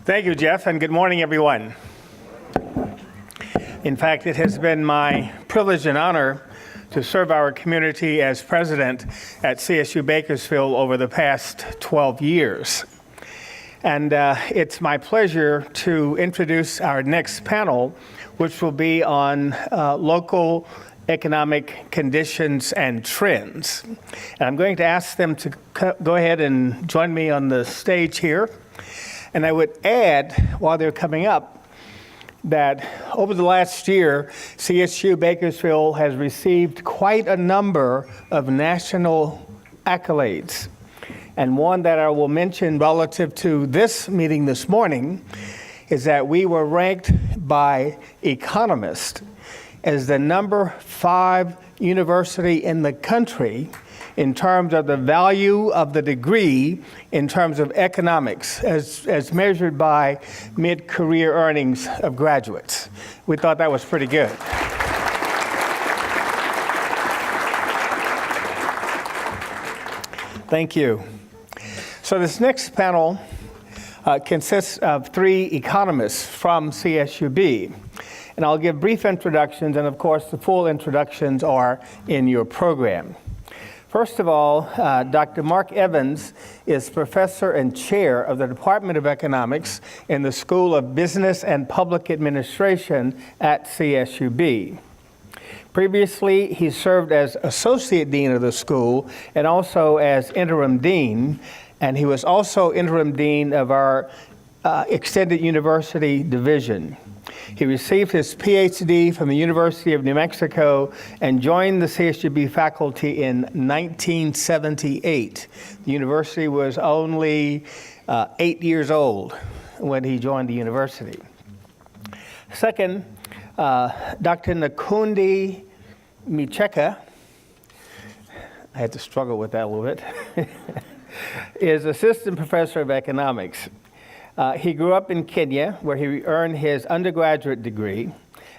Thank you, Jeff, and good morning, everyone. In fact, it has been my privilege and honor to serve our community as president at CSU Bakersfield over the past 12 years. And it's my pleasure to introduce our next panel, which will be on local economic conditions and trends. And I'm going to ask them to go ahead and join me on the stage here. And I would add, while they're coming up, that over the last year, CSU Bakersfield has received quite a number of national accolades. And one that I will mention relative to this meeting this morning is that we were ranked by economists as the number 5 university in the country in terms of the value of the degree in terms of economics as measured by mid-career earnings of graduates. We thought that was pretty good. Thank you. So this next panel consists of 3 economists from CSUB. And I'll give brief introductions, and of course the full introductions are in your program. First of all, Dr. Mark Evans is professor and chair of the Department of Economics in the School of Business and Public Administration at CSUB. Previously, he served as associate dean of the school and also as interim dean, and he was also interim dean of our extended university division. He received his Ph.D. from the University of New Mexico and joined the CSUB faculty in 1978. The university was only 8 years old when he joined the university. Second, Dr. Nyakundi Michieka, I had to struggle with that a little bit, is assistant professor of economics. He grew up in Kenya, where he earned his undergraduate degree,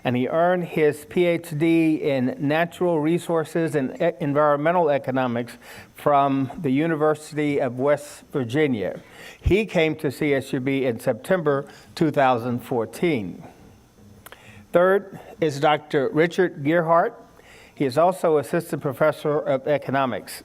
and he earned his Ph.D. in natural resources and environmental economics from the University of West Virginia. He came to CSUB in September 2014. Third is Dr. Richard Gearhart. He is also assistant professor of economics.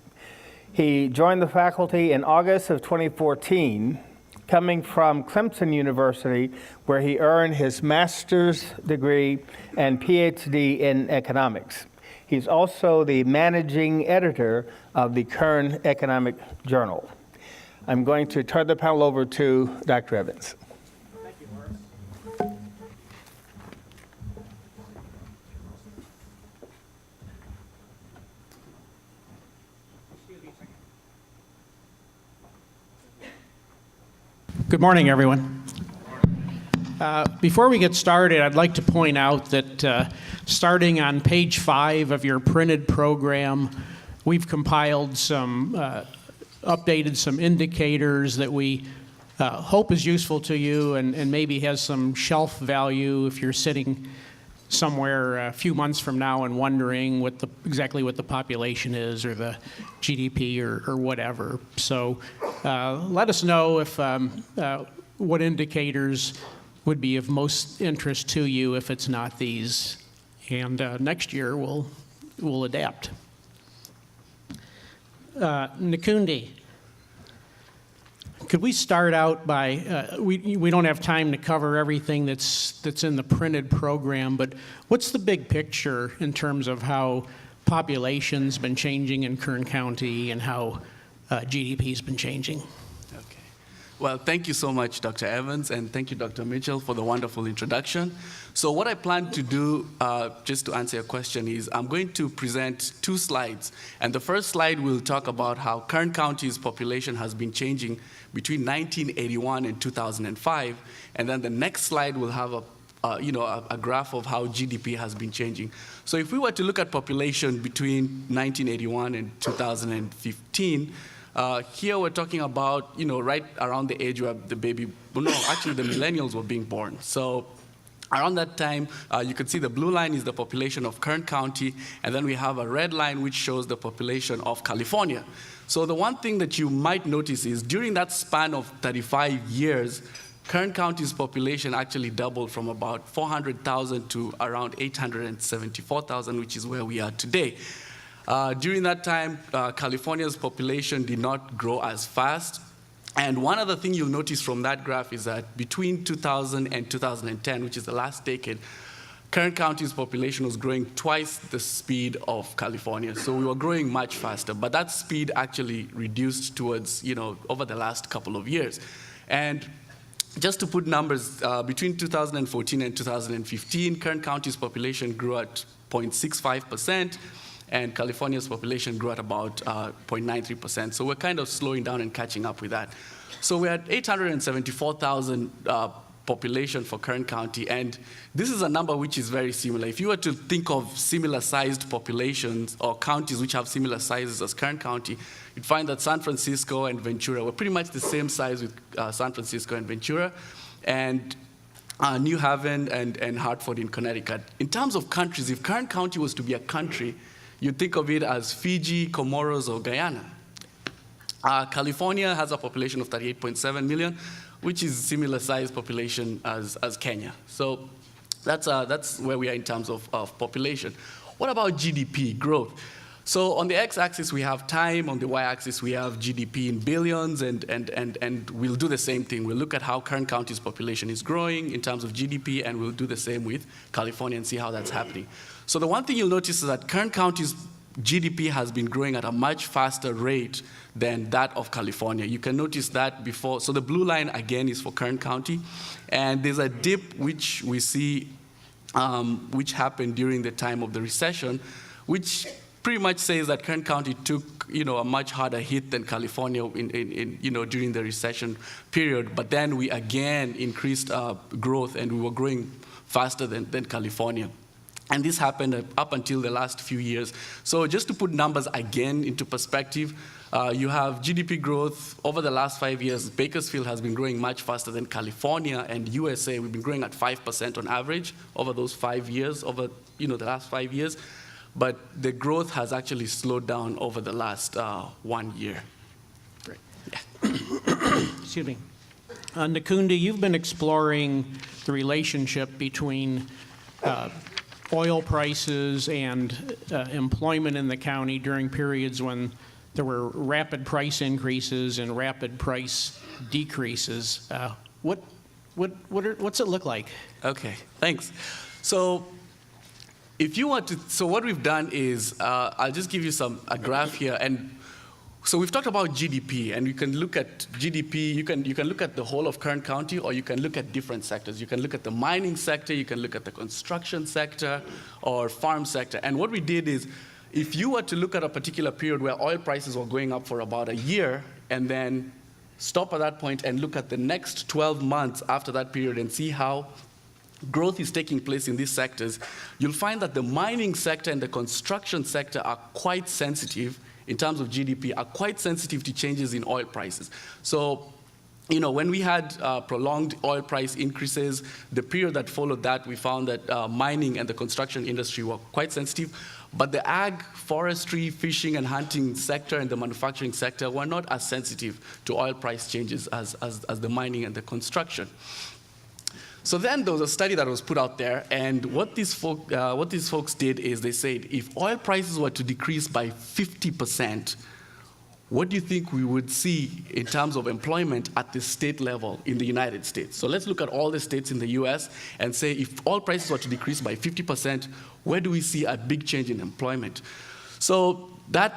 He joined the faculty in August of 2014, coming from Clemson University, where he earned his master's degree and Ph.D. in economics. He's also the managing editor of the Kern Economic Journal. I'm going to turn the panel over to Dr. Evans. Thank you, Morris. Good morning, everyone. Before we get started, I'd like to point out that starting on page 5 of your printed program, we've compiled some, updated some indicators that we hope is useful to you and maybe has some shelf value if you're sitting somewhere a few months from now and wondering exactly what the population is or the GDP or whatever. So let us know if what indicators would be of most interest to you if it's not these. And next year we'll adapt. Nyakundi, could we start out by, we don't have time to cover everything that's in the printed program, but what's the big picture in terms of how population's been changing in Kern County and how GDP's been changing? Okay. Well, thank you so much, Dr. Evans, and thank you, Dr. Mitchell, for the wonderful introduction. So what I plan to do, just to answer your question, is I'm going to present 2 slides. And the first slide will talk about how Kern County's population has been changing between 1981 and 2005. And then the next slide will have a graph of how GDP has been changing. So if we were to look at population between 1981 and 2015, here we're talking about, right around the age where the the millennials were being born. So around that time, you could see the blue line is the population of Kern County, and then we have a red line which shows the population of California. So the one thing that you might notice is during that span of 35 years, Kern County's population actually doubled from about 400,000 to around 874,000, which is where we are today. During that time, California's population did not grow as fast. And one other thing you'll notice from that graph is that between 2000 and 2010, which is the last decade, Kern County's population was growing twice the speed of California. So we were growing much faster, but that speed actually reduced towards, over the last couple of years. And just to put numbers, between 2014 and 2015, Kern County's population grew at 0.65%, and California's population grew at about 0.93%. So we're kind of slowing down and catching up with that. So we're at 874,000 population for Kern County, and this is a number which is very similar. If you were to think of similar-sized populations or counties which have similar sizes as Kern County, you'd find that San Francisco and Ventura were pretty much the same size with San Francisco and Ventura, and New Haven and Hartford in Connecticut. In terms of countries, if Kern County was to be a country, you'd think of it as Fiji, Comoros, or Guyana. California has a population of 38.7 million, which is a similar size population as Kenya. So that's where we are in terms of population. What about GDP growth? So on the x-axis, we have time. On the y-axis, we have GDP in billions, and we'll do the same thing. We'll look at how Kern County's population is growing in terms of GDP, and we'll do the same with California and see how that's happening. So the one thing you'll notice is that Kern County's GDP has been growing at a much faster rate than that of California. You can notice that before. So the blue line, again, is for Kern County. And there's a dip which we see, which happened during the time of the recession, which pretty much says that Kern County took, a much harder hit than California during the recession period. But then we again increased growth, and we were growing faster than California. And this happened up until the last few years. So just to put numbers again into perspective, you have GDP growth over the last 5 years. Bakersfield has been growing much faster than California, and USA, we've been growing at 5% on average over those 5 years, over the last 5 years. But the growth has actually slowed down over the last 1 year. Great. Yeah. Excuse me. Nyakundi, you've been exploring the relationship between oil prices and employment in the county during periods when there were rapid price increases and rapid price decreases. What's it look like? Okay, thanks. So if you want to, so what we've done is, I'll just give you a graph here. And so we've talked about GDP, and you can look at GDP, you can look at the whole of Kern County, or you can look at different sectors. You can look at the mining sector, you can look at the construction sector, or farm sector. And what we did is, if you were to look at a particular period where oil prices were going up for about a year, and then stop at that point and look at the next 12 months after that period and see how growth is taking place in these sectors, you'll find that the mining sector and the construction sector are quite sensitive in terms of GDP, are quite sensitive to changes in oil prices. So, when we had prolonged oil price increases, the period that followed that, we found that mining and the construction industry were quite sensitive, but the ag, forestry, fishing and hunting sector and the manufacturing sector were not as sensitive to oil price changes as the mining and the construction. So then there was a study that was put out there, and what these folks did is they said, if oil prices were to decrease by 50%, what do you think we would see in terms of employment at the state level in the United States? So let's look at all the states in the US and say, if oil prices were to decrease by 50%, where do we see a big change in employment? So that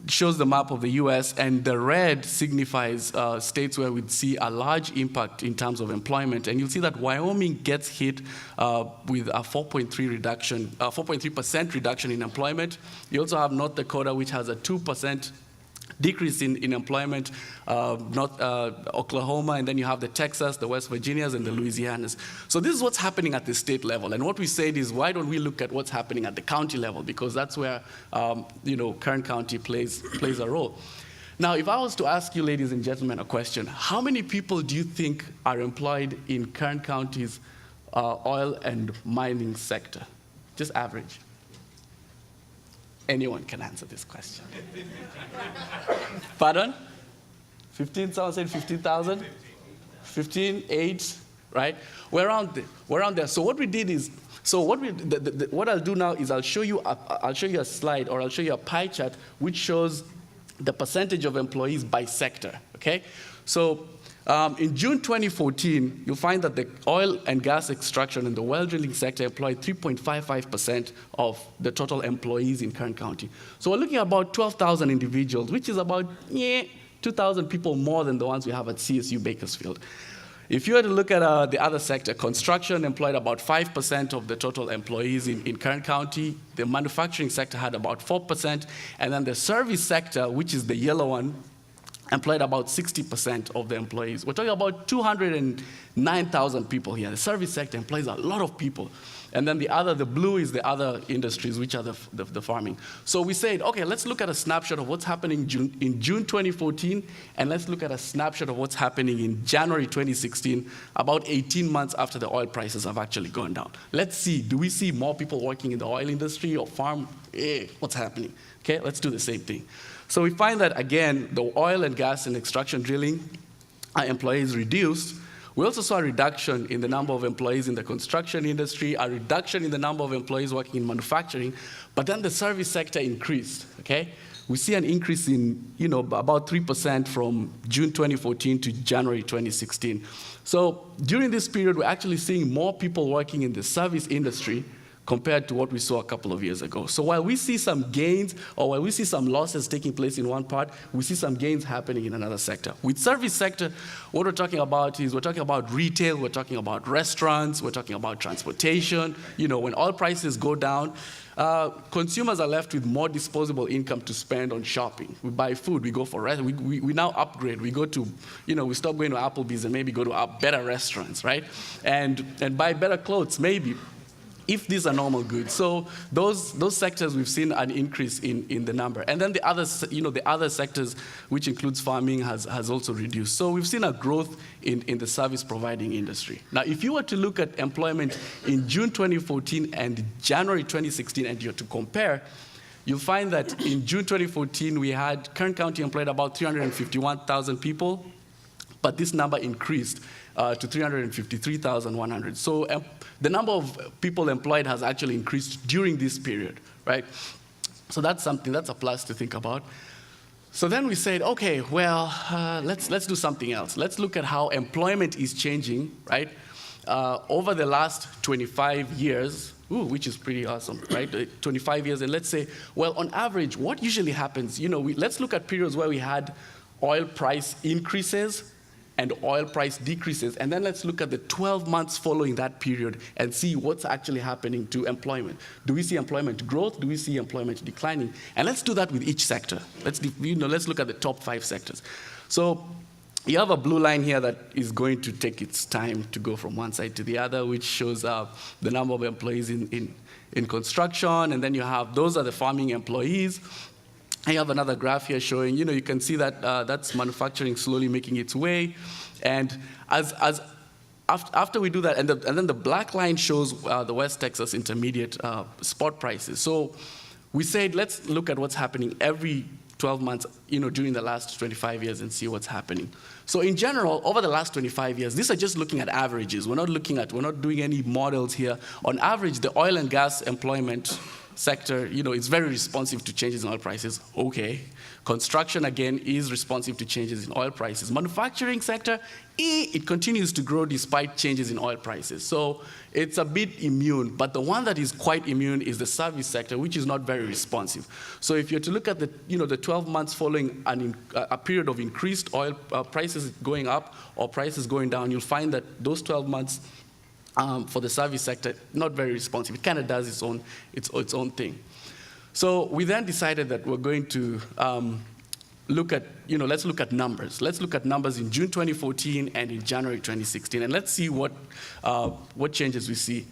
shows the map of the US, and the red signifies states where we'd see a large impact in terms of employment. And you'll see that Wyoming gets hit with a 4.3% reduction in employment. You also have North Dakota, which has a 2% decrease in employment, Oklahoma, and then you have the Texas, the West Virginias, and the Louisianas. So this is what's happening at the state level. And what we said is, why don't we look at what's happening at the county level? Because that's where Kern County plays a role. Now, if I was to ask you, ladies and gentlemen, a question, how many people do you think are employed in Kern County's oil and mining sector? Just average. Anyone can answer this question. Pardon? 15,000? 15,000? 15, 8, right? We're around there. So what we did is, what I'll do now is I'll show you a slide, or I'll show you a pie chart which shows the percentage of employees by sector, okay? So in June 2014, you'll find that the oil and gas extraction and the well drilling sector employed 3.55% of the total employees in Kern County. So we're looking at about 12,000 individuals, which is about 2,000 people more than the ones we have at CSU Bakersfield. If you were to look at the other sector, construction employed about 5% of the total employees in Kern County. The manufacturing sector had about 4%. And then the service sector, which is the yellow one, employed about 60% of the employees. We're talking about 209,000 people here. The service sector employs a lot of people. And then the blue is the other industries, which are the farming. So we said, okay, let's look at a snapshot of what's happening in June 2014, and let's look at a snapshot of what's happening in January 2016, about 18 months after the oil prices have actually gone down. Let's see, do we see more people working in the oil industry or farm? What's happening? Okay, let's do the same thing. So we find that, again, the oil and gas and extraction drilling employees reduced. We also saw a reduction in the number of employees in the construction industry, a reduction in the number of employees working in manufacturing, but then the service sector increased, okay? We see an increase in, about 3% from June 2014 to January 2016. So during this period, we're actually seeing more people working in the service industry compared to what we saw a couple of years ago. So while we see some gains, or while we see some losses taking place in one part, we see some gains happening in another sector. With service sector, what we're talking about is we're talking about retail, we're talking about restaurants, we're talking about transportation. When oil prices go down, consumers are left with more disposable income to spend on shopping. We buy food, we go for restaurants, we now upgrade. We go to, we stop going to Applebee's and maybe go to better restaurants, right? And buy better clothes, maybe, if these are normal goods. So those sectors, we've seen an increase in the number. And then the other sectors, which includes farming, has also reduced. So we've seen a growth in the service providing industry. Now, if you were to look at employment in June 2014 and January 2016, and you're to compare, you'll find that in June 2014, we had Kern County employed about 351,000 people, but this number increased to 353,100. So the number of people employed has actually increased during this period, right? So that's a plus to think about. So then we said, okay, well, let's do something else. Let's look at how employment is changing, right? Over the last 25 years, which is pretty awesome, right? 25 years, and let's say, well, on average, what usually happens? Let's look at periods where we had oil price increases and oil price decreases, and then let's look at the 12 months following that period and see what's actually happening to employment. Do we see employment growth? Do we see employment declining? And let's do that with each sector. Let's look at the top 5 sectors. So you have a blue line here that is going to take its time to go from one side to the other, which shows the number of employees in construction, and then you have, those are the farming employees. I have another graph here showing, you can see that that's manufacturing slowly making its way. And after we do that, and then the black line shows the West Texas Intermediate spot prices. So we said, let's look at what's happening every 12 months, during the last 25 years and see what's happening. So in general, over the last 25 years, these are just looking at averages. We're not doing any models here. On average, the oil and gas employment sector, it's very responsive to changes in oil prices. Okay. Construction, again, is responsive to changes in oil prices. Manufacturing sector, it continues to grow despite changes in oil prices. So it's a bit immune, but the one that is quite immune is the service sector, which is not very responsive. So if you're to look at the 12 months following a period of increased oil prices going up or prices going down, you'll find that those 12 months for the service sector, not very responsive. It kind of does its own thing. So we then decided that we're going to let's look at numbers. Let's look at numbers in June 2014 and in January 2016, and let's see what changes we see.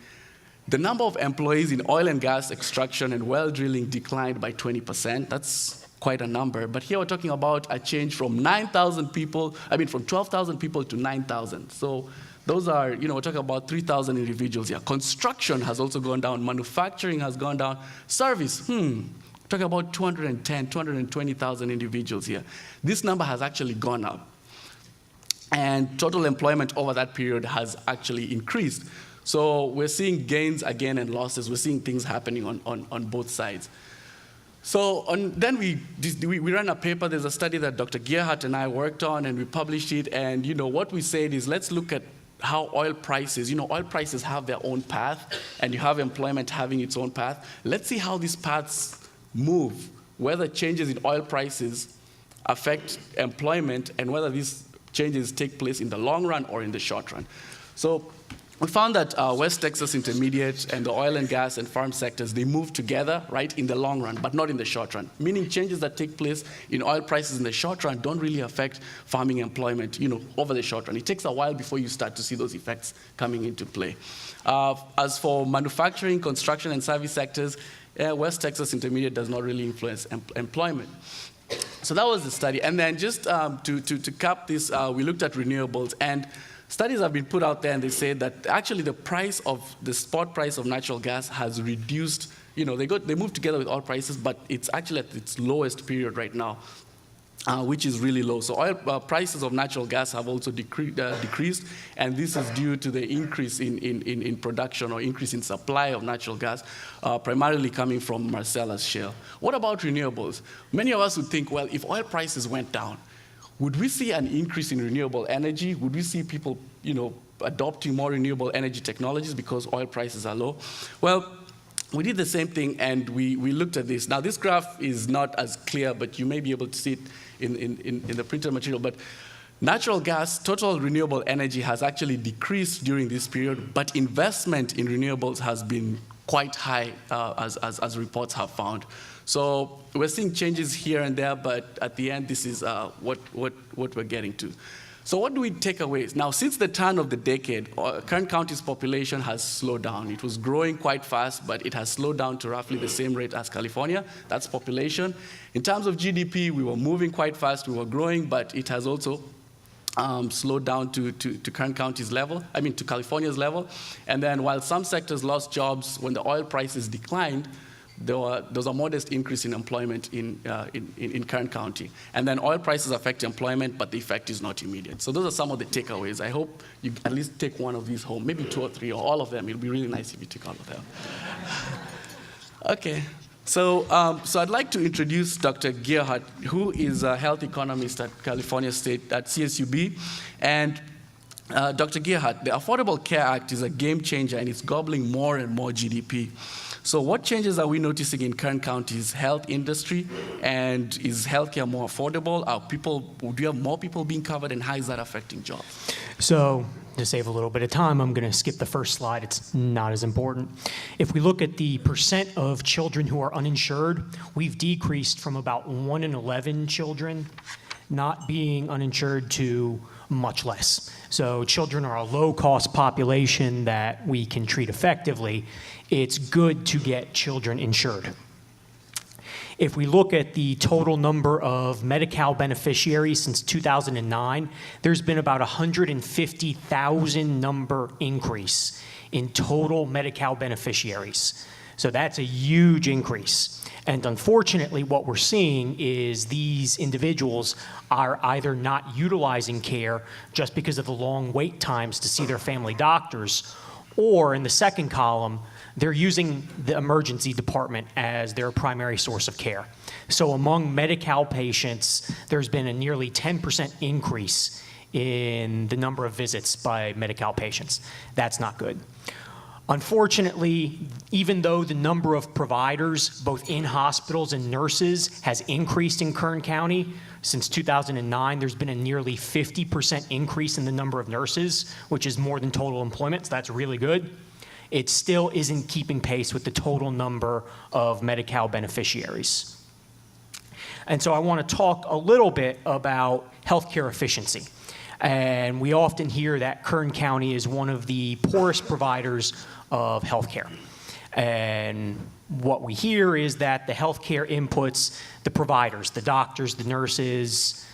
The number of employees in oil and gas extraction and well drilling declined by 20%. That's quite a number, but here we're talking about a change from 12,000 people to 9,000. So those are, we're talking about 3,000 individuals here. Construction has also gone down. Manufacturing has gone down. Service, talking about 220,000 individuals here. This number has actually gone up. and total employment over that period has actually increased. So we're seeing gains again and losses. We're seeing things happening on both sides. So then we ran a paper. There's a study that Dr. Gearhart and I worked on, and we published it. And what we said is, let's look at how oil prices, oil prices have their own path, and you have employment having its own path. Let's see how these paths move, whether changes in oil prices affect employment, and whether these changes take place in the long run or in the short run. So we found that West Texas Intermediate and the oil and gas and farm sectors, they move together, right, in the long run, but not in the short run. Meaning changes that take place in oil prices in the short run don't really affect farming employment, over the short run. It takes a while before you start to see those effects coming into play. As for manufacturing, construction, and service sectors, West Texas Intermediate does not really influence employment. So that was the study. And then just to cap this, we looked at renewables, and studies have been put out there, and they say that actually the spot price of natural gas has reduced. They moved together with oil prices, but it's actually at its lowest period right now, which is really low. So oil prices of natural gas have also decreased, and this is due to the increase in production or increase in supply of natural gas, primarily coming from Marcellus Shale. What about renewables? Many of us would think, well, if oil prices went down, would we see an increase in renewable energy? Would we see people, adopting more renewable energy technologies because oil prices are low? Well, we did the same thing, and we looked at this. Now, this graph is not as clear, but you may be able to see it in the printed material. But natural gas, total renewable energy, has actually decreased during this period, but investment in renewables has been quite high, as reports have found. So we're seeing changes here and there, but at the end, this is what we're getting to. So what do we take away? Now, since the turn of the decade, Kern County's population has slowed down. It was growing quite fast, but it has slowed down to roughly the same rate as California. That's population. In terms of GDP, we were moving quite fast. We were growing, but it has also slowed down to Kern County's level, to California's level. And then while some sectors lost jobs when the oil prices declined, there was a modest increase in employment in Kern County. And then oil prices affect employment, but the effect is not immediate. So those are some of the takeaways. I hope you at least take one of these home, maybe 2 or 3, or all of them. It'll be really nice if you take all of them. Okay. So I'd like to introduce Dr. Gearhart, who is a health economist at California State at CSUB. And Dr. Gearhart, the Affordable Care Act is a game changer, and it's gobbling more and more GDP. So what changes are we noticing in Kern County's health industry, and is healthcare more affordable? Do you have more people being covered, and how is that affecting jobs? So to save a little bit of time, I'm going to skip the first slide. It's not as important. If we look at the percent of children who are uninsured, we've decreased from about 1 in 11 children not being uninsured to much less. So children are a low-cost population that we can treat effectively. It's good to get children insured. If we look at the total number of Medi-Cal beneficiaries since 2009, there's been about 150,000 number increase in total Medi-Cal beneficiaries. So that's a huge increase. And unfortunately, what we're seeing is these individuals are either not utilizing care just because of the long wait times to see their family doctors, or in the second column, they're using the emergency department as their primary source of care. So among Medi-Cal patients, there's been a nearly 10% increase in the number of visits by Medi-Cal patients. That's not good. Unfortunately, even though the number of providers, both in hospitals and nurses, has increased in Kern County, since 2009, there's been a nearly 50% increase in the number of nurses, which is more than total employment, so that's really good. It still isn't keeping pace with the total number of Medi-Cal beneficiaries. And so I want to talk a little bit about healthcare efficiency. And we often hear that Kern County is one of the poorest providers of healthcare. And what we hear is that the healthcare inputs, the providers, the doctors, the nurses,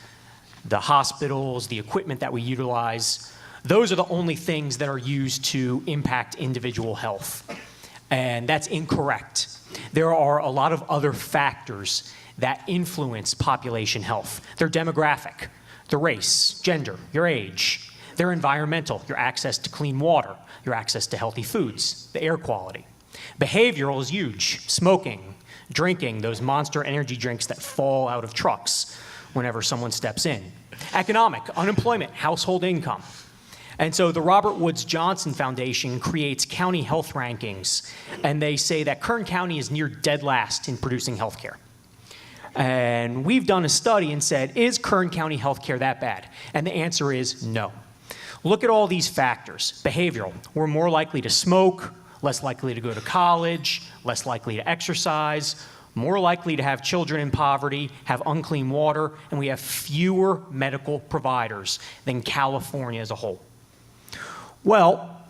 the hospitals, the equipment that we utilize, those are the only things that are used to impact individual health. And that's incorrect. There are a lot of other factors that influence population health. They're demographic. their race, gender, your age, their environmental, your access to clean water, your access to healthy foods, the air quality. Behavioral is huge. Smoking, drinking, those Monster energy drinks that fall out of trucks whenever someone steps in. Economic, unemployment, household income. And so the Robert Woods Johnson Foundation creates county health rankings, and they say that Kern County is near dead last in producing health care. And we've done a study and said, is Kern County health care that bad? And the answer is no. Look at all these factors. Behavioral, we're more likely to smoke, less likely to go to college, less likely to exercise, more likely to have children in poverty, have unclean water, and we have fewer medical providers than California as a whole. Well,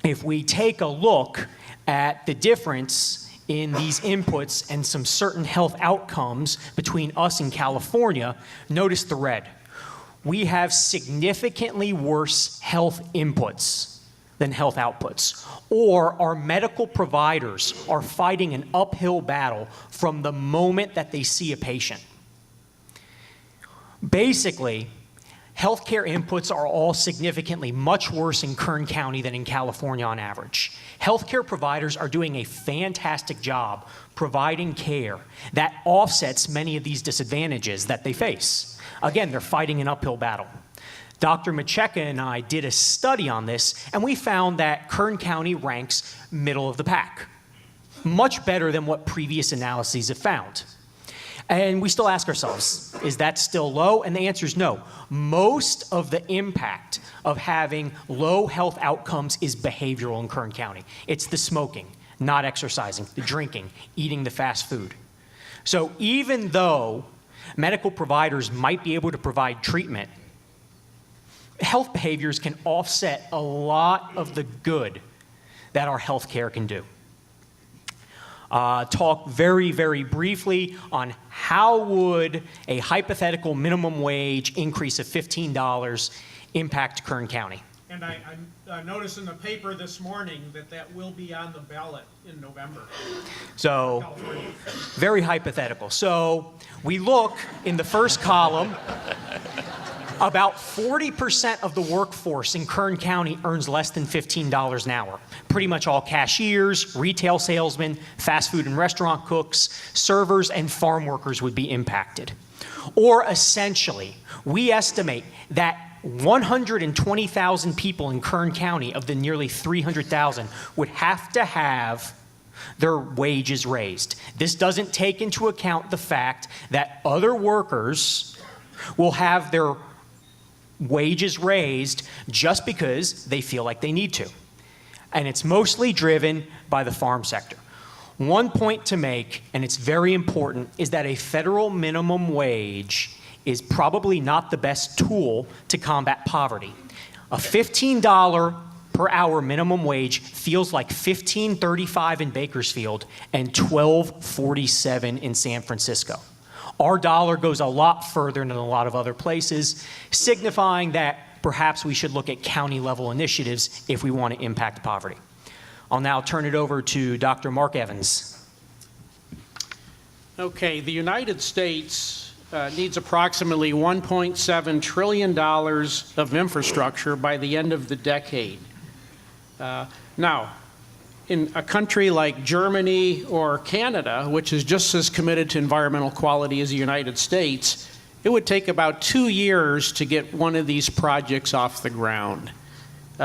if we take a look at the difference in these inputs and some certain health outcomes between us and California, notice the red. We have significantly worse health inputs than health outputs, or our medical providers are fighting an uphill battle from the moment that they see a patient. Basically, healthcare inputs are all significantly much worse in Kern County than in California on average. Healthcare providers are doing a fantastic job providing care that offsets many of these disadvantages that they face. Again, they're fighting an uphill battle. Dr. Michieka and I did a study on this, and we found that Kern County ranks middle of the pack, much better than what previous analyses have found. And we still ask ourselves, is that still low? And the answer is no. Most of the impact of having low health outcomes is behavioral in Kern County. It's the smoking, not exercising, the drinking, eating the fast food. So even though medical providers might be able to provide treatment, health behaviors can offset a lot of the good that our health care can do. Talk very, very briefly on how would a hypothetical minimum wage increase of $15 impact Kern County. And I noticed in the paper this morning that will be on the ballot in November. So, California. very hypothetical. So, we look in the first column, about 40% of the workforce in Kern County earns less than $15 an hour. Pretty much all cashiers, retail salesmen, fast food and restaurant cooks, servers, and farm workers would be impacted. Or essentially, we estimate that 120,000 people in Kern County of the nearly 300,000 would have to have their wages raised. This doesn't take into account the fact that other workers will have their wages raised just because they feel like they need to. And it's mostly driven by the farm sector. One point to make, and it's very important, is that a federal minimum wage is probably not the best tool to combat poverty. A $15 per hour minimum wage feels like $15.35 in Bakersfield and $12.47 in San Francisco. Our dollar goes a lot further than a lot of other places, signifying that perhaps we should look at county-level initiatives if we want to impact poverty. I'll now turn it over to Dr. Mark Evans. Okay, the United States needs approximately $1.7 trillion of infrastructure by the end of the decade. Now, in a country like Germany or Canada, which is just as committed to environmental quality as the United States, it would take about 2 years to get one of these projects off the ground.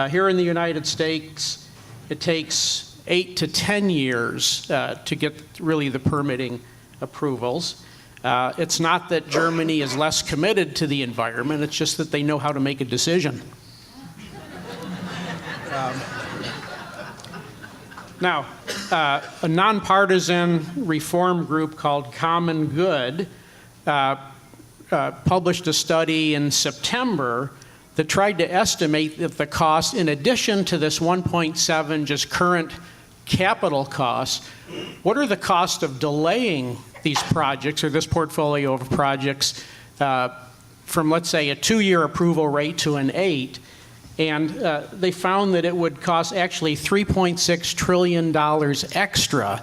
Here in the United States, it takes 8 to 10 years to get really the permitting approvals. It's not that Germany is less committed to the environment, it's just that they know how to make a decision. Now, a nonpartisan reform group called Common Good published a study in September that tried to estimate that the cost, in addition to this 1.7 just current capital costs, what are the costs of delaying these projects or this portfolio of projects from, let's say, a 2-year approval rate to an 8? And they found that it would cost actually $3.6 trillion extra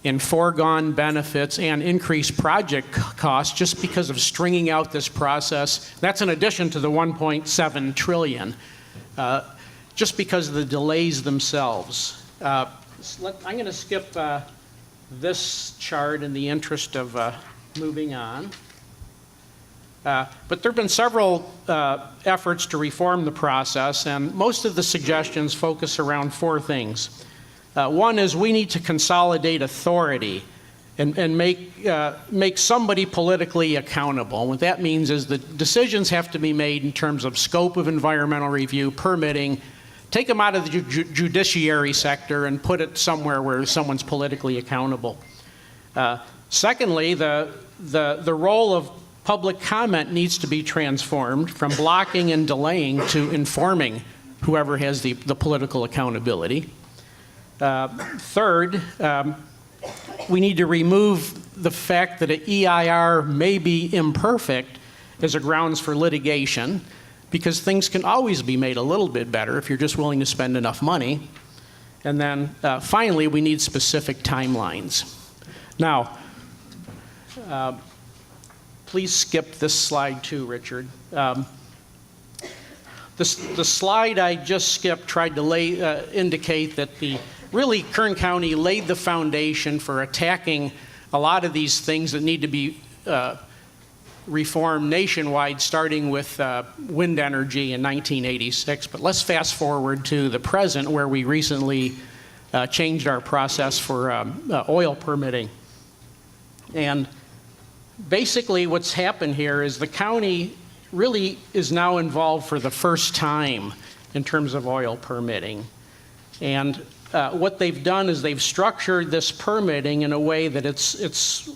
in foregone benefits and increased project costs just because of stringing out this process. That's in addition to the 1.7 trillion, just because of the delays themselves. I'm going to skip this chart in the interest of moving on. But there have been several efforts to reform the process, and most of the suggestions focus around four things. One is we need to consolidate authority and make somebody politically accountable. And what that means is that decisions have to be made in terms of scope of environmental review, permitting, take them out of the judiciary sector and put it somewhere where someone's politically accountable. Secondly, the role of public comment needs to be transformed from blocking and delaying to informing whoever has the political accountability. Third, we need to remove the fact that an EIR may be imperfect as a grounds for litigation, because things can always be made a little bit better if you're just willing to spend enough money. And then finally, we need specific timelines. Now, please skip this slide too, Richard. The slide I just skipped tried to indicate that really Kern County laid the foundation for attacking a lot of these things that need to be reformed nationwide, starting with wind energy in 1986. But let's fast forward to the present, where we recently changed our process for oil permitting. And basically what's happened here is the county really is now involved for the first time in terms of oil permitting. And what they've done is they've structured this permitting in a way that it's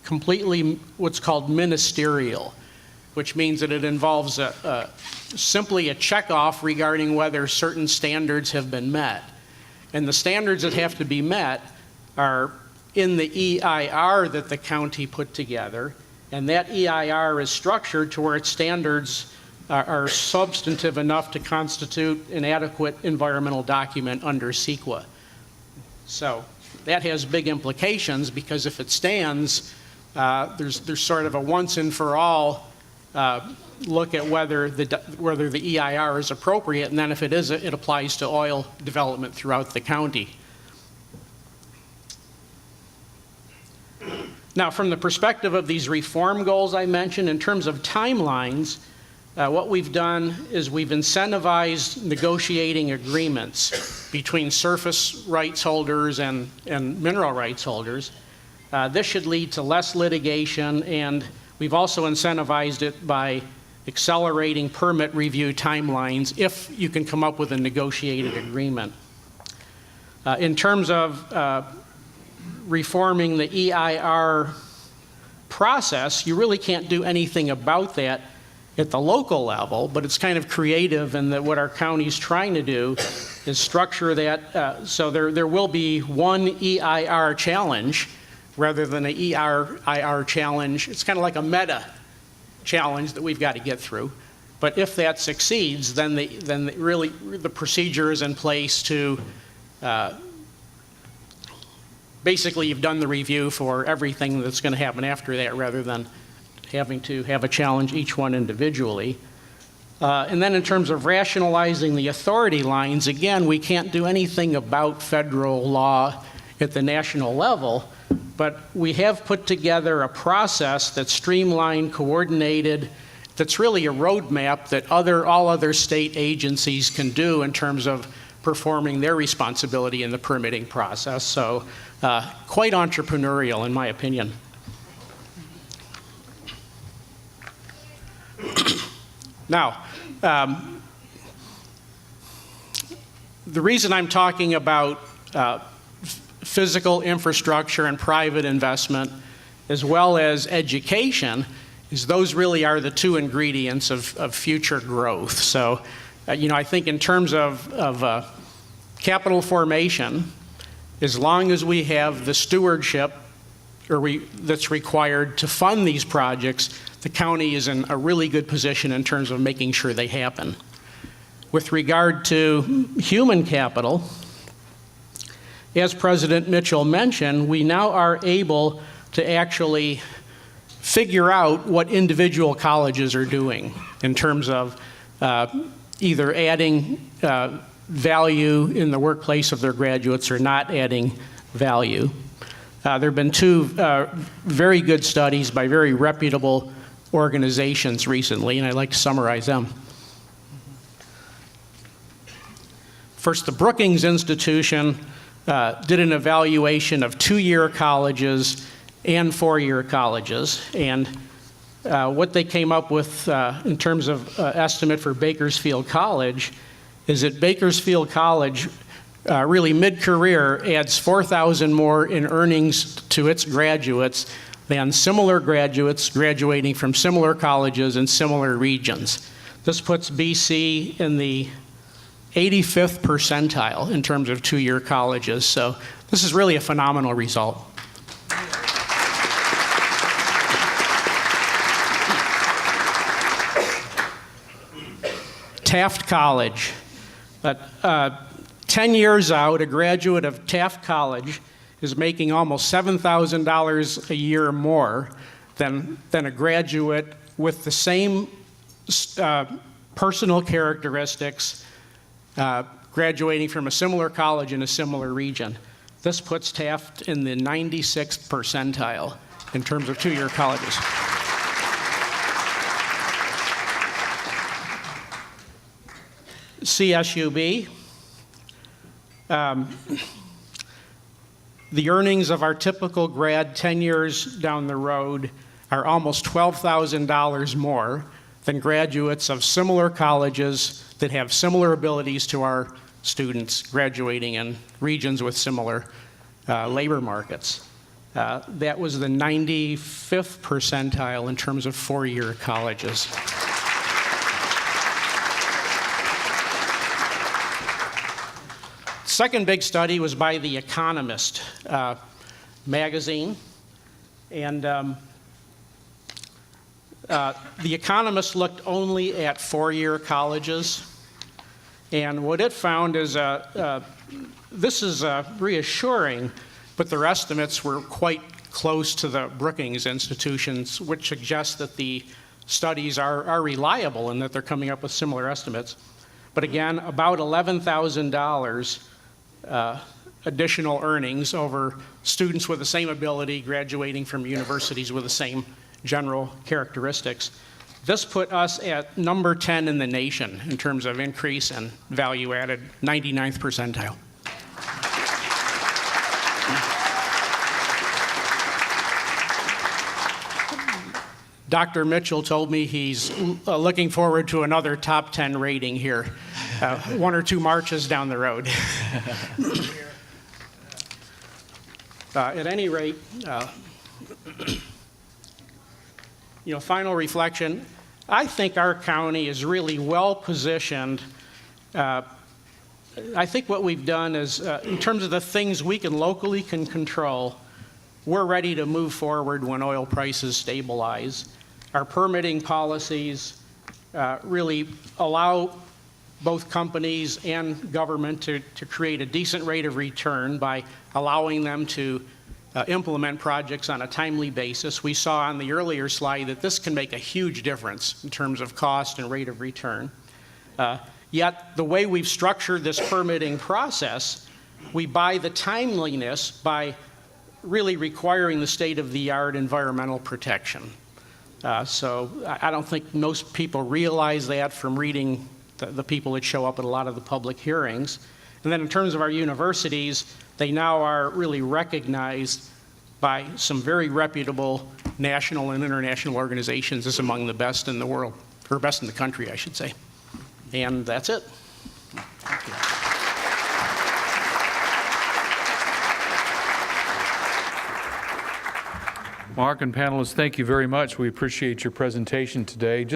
completely what's called ministerial, which means that it involves simply a checkoff regarding whether certain standards have been met. And the standards that have to be met are in the EIR that the county put together, and that EIR is structured to where its standards are substantive enough to constitute an adequate environmental document under CEQA. So that has big implications, because if it stands, there's sort of a once and for all look at whether the EIR is appropriate, and then if it is, it applies to oil development throughout the county. Now, from the perspective of these reform goals I mentioned, in terms of timelines, what we've done is we've incentivized negotiating agreements between surface rights holders and mineral rights holders. This should lead to less litigation, and we've also incentivized it by accelerating permit review timelines if you can come up with a negotiated agreement. In terms of reforming the EIR process, you really can't do anything about that at the local level, but it's kind of creative in that what our county's trying to do is structure that so there will be one EIR challenge rather than an EIR challenge. It's kind of like a meta challenge that we've got to get through. But if that succeeds, then really the procedure is in place to basically you've done the review for everything that's going to happen after that, rather than having to have a challenge each one individually. And then in terms of rationalizing the authority lines, again, we can't do anything about federal law at the national level, but we have put together a process that's streamlined, coordinated, that's really a roadmap that all other state agencies can do in terms of performing their responsibility in the permitting process. So quite entrepreneurial, in my opinion. Now, the reason I'm talking about physical infrastructure and private investment, as well as education, is those really are the two ingredients of future growth. So, I think in terms of capital formation, as long as we have the stewardship that's required to fund these projects, the county is in a really good position in terms of making sure they happen. With regard to human capital, as President Mitchell mentioned, we now are able to actually figure out what individual colleges are doing in terms of either adding value in the workplace of their graduates or not adding value. There have been two very good studies by very reputable organizations recently, and I'd like to summarize them. First, the Brookings Institution did an evaluation of 2-year colleges and 4-year colleges, and what they came up with in terms of estimate for Bakersfield College is that Bakersfield College really mid-career adds $4,000 more in earnings to its graduates than similar graduates graduating from similar colleges in similar regions. This puts BC in the 85th percentile in terms of 2-year colleges, so this is really a phenomenal result. Taft College. 10 years out, a graduate of Taft College is making almost $7,000 a year more than a graduate with the same personal characteristics graduating from a similar college in a similar region. This puts Taft in the 96th percentile in terms of 2-year colleges. CSUB. The earnings of our typical grad 10 years down the road are almost $12,000 more than graduates of similar colleges that have similar abilities to our students graduating in regions with similar labor markets. That was the 95th percentile in terms of 4-year colleges. Second big study was by The Economist magazine, and The Economist looked only at 4-year colleges, and what it found is this is reassuring, but their estimates were quite close to the Brookings Institutions, which suggests that the studies are reliable and that they're coming up with similar estimates. But again, about $11,000 additional earnings over students with the same ability graduating from universities with the same general characteristics. This put us at number 10 in the nation in terms of increase and value added, 99th percentile. Dr. Mitchell told me he's looking forward to another top 10 rating here, 1 or 2 marches down the road. At any rate, final reflection, I think our county is really well positioned. I think what we've done is, in terms of the things we locally can control, we're ready to move forward when oil prices stabilize. Our permitting policies really allow both companies and government to create a decent rate of return by allowing them to implement projects on a timely basis. We saw on the earlier slide that this can make a huge difference in terms of cost and rate of return. Yet the way we've structured this permitting process, we buy the timeliness by really requiring the state-of-the-art environmental protection. So I don't think most people realize that from reading the people that show up at a lot of the public hearings. And then in terms of our universities, they now are really recognized by some very reputable national and international organizations as among the best in the world, or best in the country, I should say. And that's it. Thank you. Mark and panelists, thank you very much. We appreciate your presentation today.